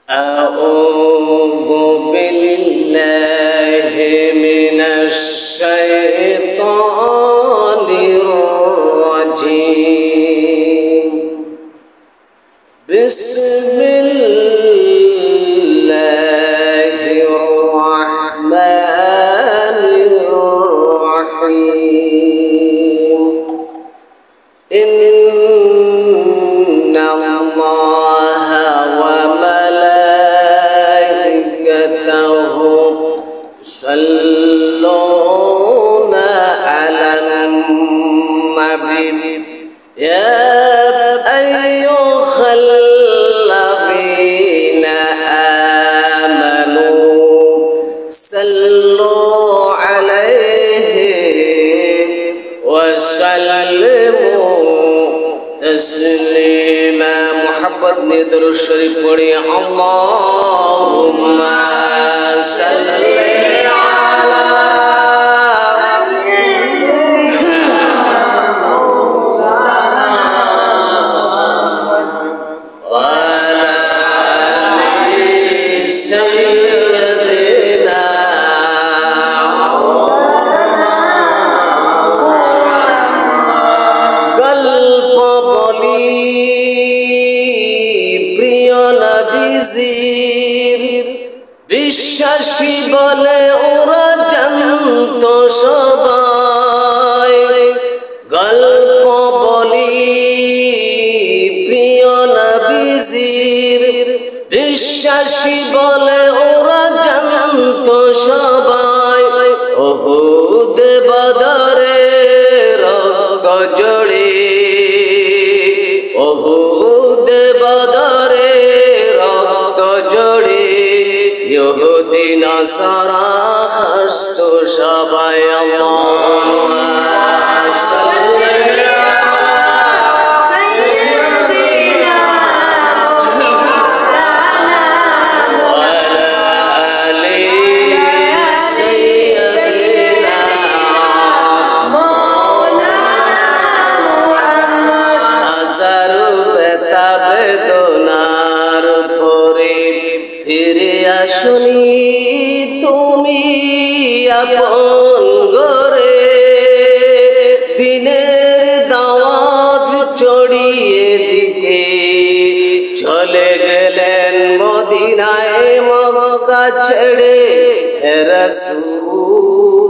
أعوذ بالله من الشيطان الرجيم بسم الله الرحمن الرحيم إن الله وملائكته يصلون على النبي يا أيها الذين آمنوا صلوا عليه وسلموا تسليما محبت ندر الشريف پڑھی اللهم صل বিশ্বাসী বলে ওরা জানতো সবাই গল্প বলি প্রিয় নবীজির বিশ্বাসী বলে ওরা জানতো সবাই উহুদ বদরে রক্ত জড়ে উহুদ বদরে রক্ত জড়ে ইহুদি নাসারা হাসতো সবাই আল্লাহুম্মা সাল্লি শুনি তুমি আপন ঘরে দিনের দাওয়াত ছড়িয়ে দিতে চলে গেলেন মদিনায় মক্কা ছেড়ে হে রাসূল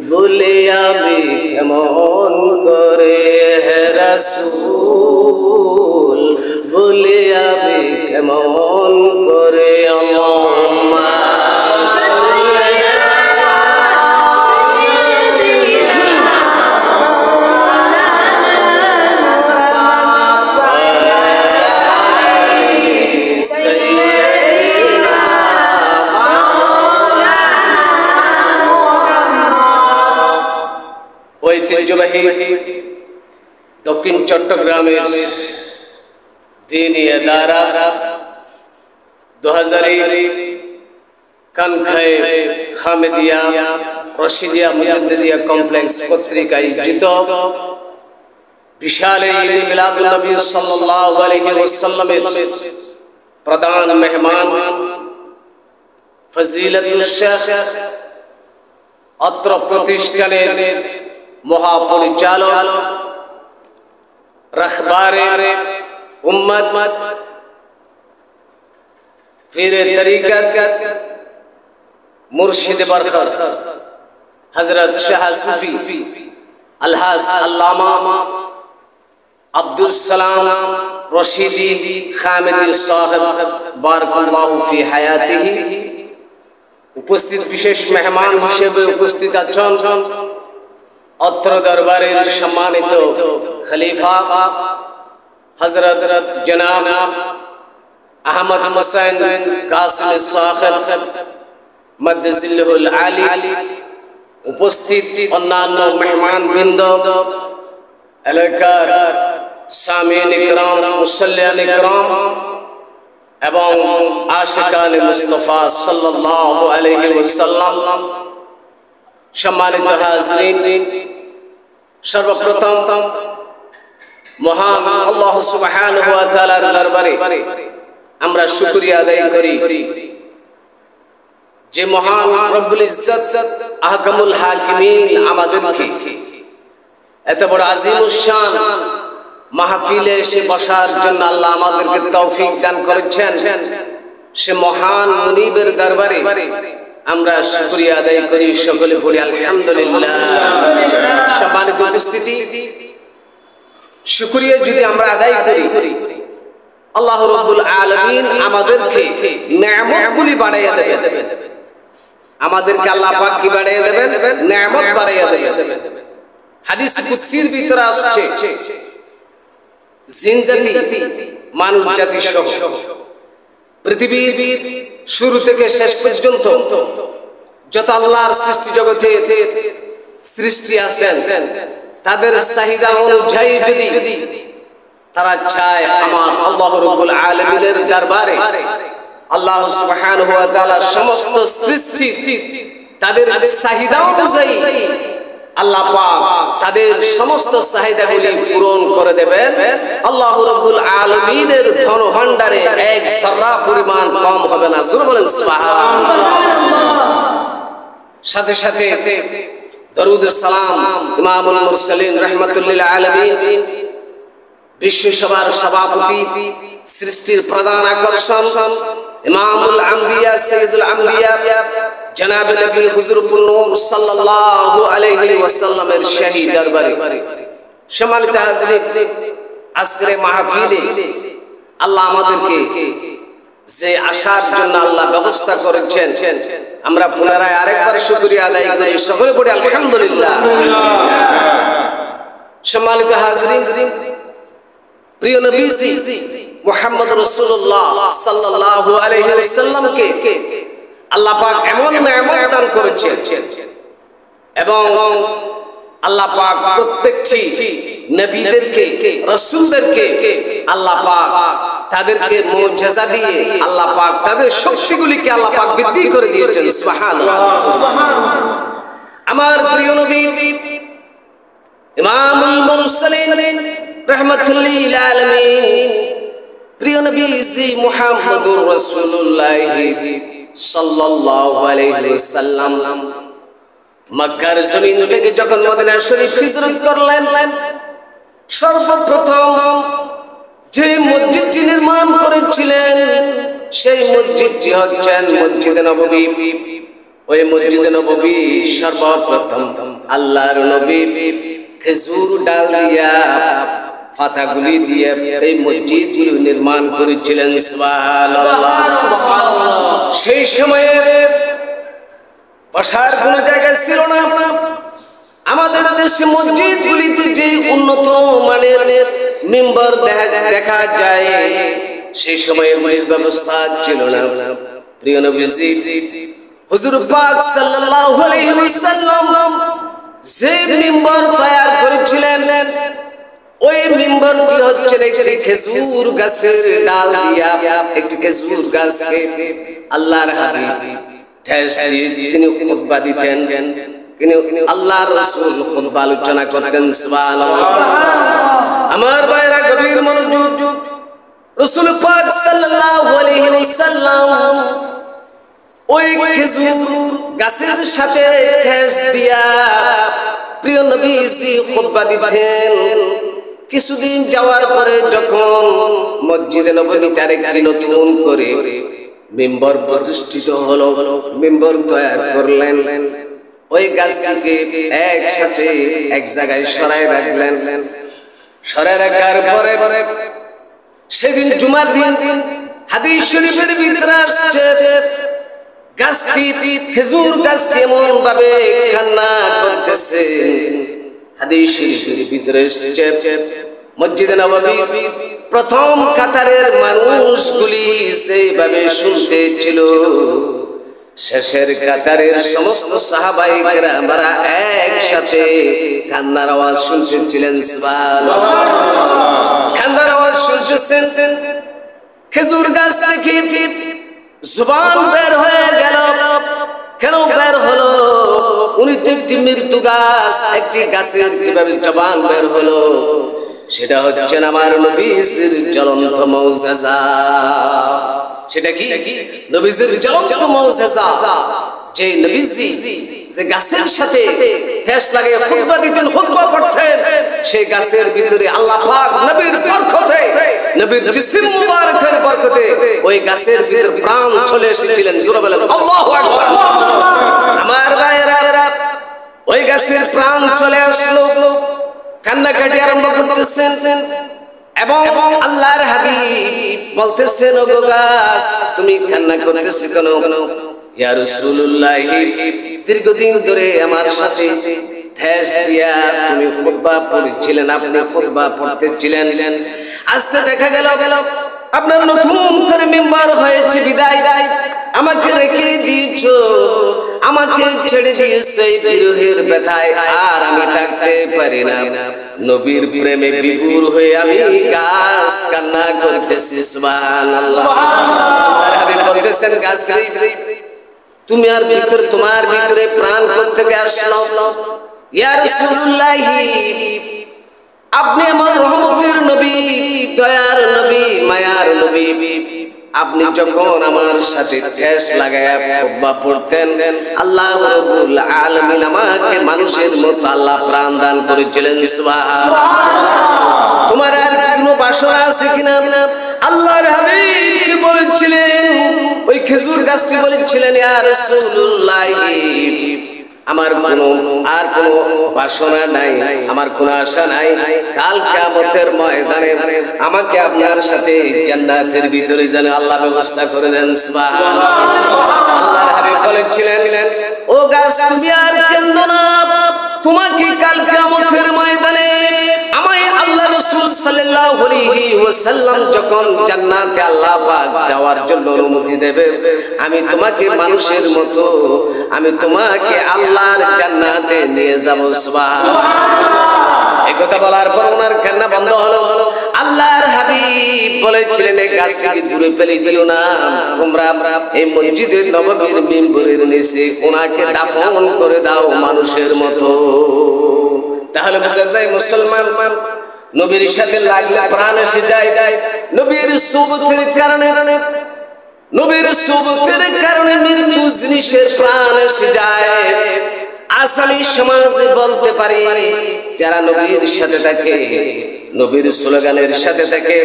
বলে আমি কেমন করে হে রাসূল বলে আমি কেমন করে আল্লাহুম্মা ঐতিহ্যবাহী দক্ষিণ চট্টগ্রামের দীনী ইদারা 2000 কানখাই খামেদিয়া রশিদিয়া মুজাদ্দিদিয়া কমপ্লেক্স কর্তৃক আয়োজিত বিশাল ঈদ মিলাদুন নবী সাল্লাল্লাহু আলাইহি ওয়াসাল্লামের প্রধান মেহমান ফজিলাতুল শেখ অত্র প্রতিষ্ঠানের মহাপরিচালক রাহবারে উম্মত পীরে তরিকত মুর্শিদ বরখর হযরত শাহ সুফি আলহাজ আল্লামা আব্দুল সালাম রশিদি খামেদি সাহেব বারাকাল্লাহু ফি হায়াতিহি উপস্থিত বিশেষ মেহমান হিসেবে উপস্থিত আছেন অত্র দরবারের সম্মানিত খলিফা হযরত জনাব আহমদ হুসাইন কাসিম সাহেব মাদ্দাজিল্লাহুল আলী উপস্থিত অন্যান্য মেহমান বৃন্দ এলাকার সামিন ইকরাম মুসল্লিয়ান ইকরাম এবং আশিকান মুস্তাফা সাল্লাল্লাহু আলাইহি ওয়াসাল্লাম সম্মানিত হাজরিন সর্বপ্রথম মহান আল্লাহ সুবহানাহু ওয়া তাআলার দরবারে আমরা শুকরিয়া আদায় করি যে মহান রব্বুল ইজ্জত আহকামুল হাকিমিন আমাদেরকে এত বড় আযীমুশ শান মাহফিলে এসে বসার জন্য আল্লাহ আমাদেরকে তৌফিক দান করেছেন। সে মহান মুনিবের দরবারে আমরা শুকরিয়া আদায় করি, সকলে বলি আলহামদুলিল্লাহ। সম্মানিত উপস্থিতি, শুকরিয়া যদি আমরা আদায় করি আল্লাহ রাব্বুল আলামিন আমাদেরকে নেয়ামতগুলি বাড়াইয়া দেবেন। আমাদেরকে আল্লাহ পাক কি বাড়াইয়া দেবেন? নেয়ামত বাড়াইয়া দেবেন। হাদিস কুদসির ভিতরে আসছে জিন জাতি, মানুষ জাতি সহ পৃথিবীর শুরু থেকে শেষ পর্যন্ত যত আল্লাহর সৃষ্টি জগতে সৃষ্টি আছেন, তাদের চাহিদা অনুযায়ী যদি তারা চায় আমার আল্লাহ রাব্বুল আলামিনের দরবারে, আল্লাহ সুবহানাহু ওয়া তাআলা সমস্ত সৃষ্টি তাদের চাহিদা অনুযায়ী আল্লাহ পাক তাদের সমস্ত চাহিদাগুলি পূরণ করে দেবেন। আল্লাহ রাব্বুল আলামিনের ধন ভান্ডারে এক যারা পরিমাণ কম হবে না। জোরে বলেন সুবহানাল্লাহ। সাথে সাথে দরুদ ও সালাম ইমামুল মুরসালিন রাহমাতুল্লিল আলামিন, বিশ্বসভার সভাপতি, সৃষ্টির প্রধান আকর্ষণ, ইমামুল আম্বিয়া সাইয়্যিদুল আম্বিয়া জনাব নবী হুজুরুল নূর সাল্লাল্লাহু আলাইহি ওয়াসাল্লামের শাহী দরবারে সম্মানিত হাজিরিন, আজকের মাহফিলে আল্লাহ আমাদেরকে যে আসার জন্য আল্লাহ ব্যবস্থা করেছেন, আমরা পুনরায় আরেকবার শুকরিয়া আদায় করি, সকলে পড়ি আলহামদুলিল্লাহ। সম্মানিত হাজিরিন, প্রিয় নবীজি মুহাম্মদ রাসূলুল্লাহ সাল্লাল্লাহু আলাইহি ওয়াসাল্লামকে আল্লাহ পাক এমন নেয়ামত দান করেছেন এবং আল্লাহ পাক প্রত্যেকটি নবীদেরকে, রাসূলদেরকে আল্লাহ পাক তাদেরকে মুজিজা দিয়ে আল্লাহ পাক তাদের শক্তিগুলিকে আল্লাহ পাক বৃদ্ধি করে দিয়েছেন। সুবহানাল্লাহ। আমার প্রিয় নবী ইমামুল মুরসালিন রাহমাতুল্লিল আলামিন, প্রিয় নবীজি মুহাম্মদুর রাসূলুল্লাহ সাল্লাল্লাহু আলাইহি ওয়াসাল্লাম মক্কার জমিন থেকে যখন মদিনা শরীফ হিজরত করলেন, সর্বপ্রথম যে মসজিদটি নির্মাণ করেছিলেন সেই মসজিদটি হচ্ছেন মসজিদে নববী। ওই মসজিদে নববী সর্বপ্রথম আল্লাহর নবী খেজুর ডাল দিয়া, পাতাগুলি দিয়ে এই মসজিদগুলো নির্মাণ করেছিলেন। সুবহানাল্লাহ। সেই সময়ে বসার কোন জায়গা ছিল না। আমাদের দেশে মসজিদগুলিতে যে উন্নত মানের মিম্বর দেখা যায়, সেই সময়ে এগুলির ব্যবস্থা ছিল না। প্রিয় নবীজি হুজুর পাক সাল্লাল্লাহু আলাইহি ওয়াসাল্লাম যে মিম্বর তৈরি করেছিলেন, ওই মিম্বরটি হচ্ছে একটি খেজুর গাছের ডাল দিয়া, একটি খেজুর গাছকে আল্লাহর হাবিব ঠেস দিয়ে তিনি খুতবা দিতেন, তিনি আল্লাহর রাসূল খুতবা আলোচনা করতেন। সুবহানাল্লাহ। আমার ভাইরা গভীর মনোযোগ, রাসূল পাক সাল্লাল্লাহু আলাইহি ওয়াসাল্লাম ওই খেজুর গাছের সাথে ঠেস দিয়া প্রিয় নবীজি খুতবা দিতেন। কিছুদিন যাওয়ার পরে যখন মসজিদে নববীতে আরেকটি নতুন করে মিম্বর প্রতিষ্ঠিত হলো, মিম্বর তৈরি করলেন, ওই গাছটিকে একসাথে এক জায়গায় সরায় রাখলেন। সরায় রাখার পরে সেদিন জুমার দিন হাদিস শরীফের ভিতরে আসছে গাছটি, খেজুর গাছটি এমন ভাবে কান্না করতেছে। হাদিস শরীফের ভিতরে এসেছে মসজিদে নববী প্রথম কাতারের মানুষগুলি যেভাবে শুনতেছিল, শেষের কাতারের সমস্ত সাহাবায়ে কেরামরা একসাথে কান্নার আওয়াজ শুনতেছিলেন। সুবহানাল্লাহ। কান্নার আওয়াজ শুনতেছেন। খেজুর গাছ থেকে জবান বের হয়ে গেল। কেন বের হলো? উনি তো একটি মৃত্যু গাছ, একটি গাছের কিভাবে জবান বের হলো? সেটা হচ্ছে আমার নবীর জ্বলন্ত মুজিজা। সেটা কি? নবীর জ্বলন্ত মুজিজা, যে নবীজি যে গাছের সাথে ঠেস লাগিয়ে খুতবা দিতেন, খুতবা পড়তেন, সেই গাছের ভিতরে আল্লাহ পাক নবীর বরকতে, নবীর জিসম মুবারকের বরকতে ওই গাছের ভিতরে প্রাণ চলে এসেছিলেন। জোরে বলেন আল্লাহু আকবার। আমার ভাইরা, ওই গাছের প্রাণ চলে আসলো, কান্নাকাটি আরম্ভ করতেছেন এবং আল্লাহর হাবিব বলতেছেন, ও গাছ তুমি কান্না করতেছ কেন? ইয়া রাসূলুল্লাহ, দীর্ঘদিন ধরে আমার সাথে ঠেস দিয়া তুমি খুতবা পড়ছিলেন, আপনি খুতবা পড়তেছিলেন, আজকে দেখা গেল আপনার নতুন করে মিম্বার হয়েছে, বিদায় আমাকে রেখে দিয়েছো, আমাকে ছেড়ে দিয়েছো এই বিরহের ব্যথায়, আর আমি থাকতে পারি না। নবীর প্রেমে বিভোর হয়ে আমি গাছ কান্না করতেছি। সুবহানাল্লাহ। আল্লাহর হাবিব বলতেছেন, গাছ তুমি আর ভিতরে, তোমার ভিতরে প্রাণ কোথা থেকে আসলো? ইয়া রাসূলুল্লাহ, আপনি আমার রহমতের নবী, দয়ার নবী, মায়ার নবী। আপনি যখন আমার সাথে ঠেস লাগায়া খুতবা পড়তেন, আল্লাহ রাব্বুল আলামিন আমাকে মানুষের মতো আল্লাহ প্রাণ দান করেছিলেন। সুবহানাল্লাহ। তোমার আর কোনো বাসনা আছে কিনা? আল্লাহর হাবিব বলেছিলেন, ওই খেজুর গাছটি বলেছিলেন, ইয়া রাসূলুল্লাহ, আমার আর কোনো বাসনা নাই, আমার কোনো আশা নাই, কাল কিয়ামতের ময়দানে আমাকে আপনার সাথে জান্নাতের ভিতরে যেন আল্লাহ ব্যবস্থা করে দেন। সুবহানাল্লাহ। আল্লাহর হাবিব বলেছিলেন, ও গাছ তুমি আর কেঁদো না, তোমাকে কাল কিয়ামতের ময়দানে আমায় আল্লাহ রাসূল সাল্লাল্লাহু আলাইহি ওয়াসাল্লাম যখন জান্নাতে আল্লাহ পাক যাওয়ার জন্য অনুমতি দেবে, আমি তোমাকে মানুষের মতো, আমি তোমাকে আল্লাহর জান্নাতে নিয়ে যাব। সুবহানাল্লাহ। এই কথা বলার পর ওনার কান্না বন্ধ হলো। আল্লাহর হাবিব বলেছিলেন, এই গাছটিকে দূরে ফেলে দিও না, তোমরা এই মসজিদের নববীর মিম্বরের নিচে ওনাকে দাফন করে দাও মানুষের মতো। তাহলে বোঝা যায় মুসলমান নবীর সাথে লাগলে প্রাণ এসে যায়। নবীর সুবতের কারণে, নবীর সুবতের কারণে মৃত্যু জিনিসের প্রাণ এসে যায়। আজ আমি সমাজে বলতে পারি, যারা নবীর সাথে থাকে, নবীর স্লোগানের সাথে থাকে,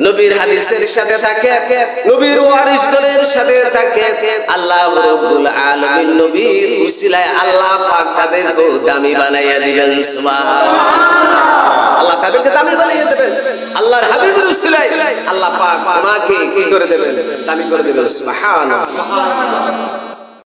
নবীর হাদিসের সাথে থাকে, নবীর ওয়ারিসগণের সাথে থাকে, আল্লাহ রাব্বুল আলামিন নবীর উসিলায় আল্লাহ পাক তাদেরকে দামি বানাইয়া দিবেন। সুবহানাল্লাহ। আল্লাহ তাদেরকে দামি বানাইয়া দিবেন। আল্লাহর হাবিবের উসিলায় আল্লাহ পাক ওনাকে কি করে দেবেন? দামি করে দেবেন। সুবহানাল্লাহ।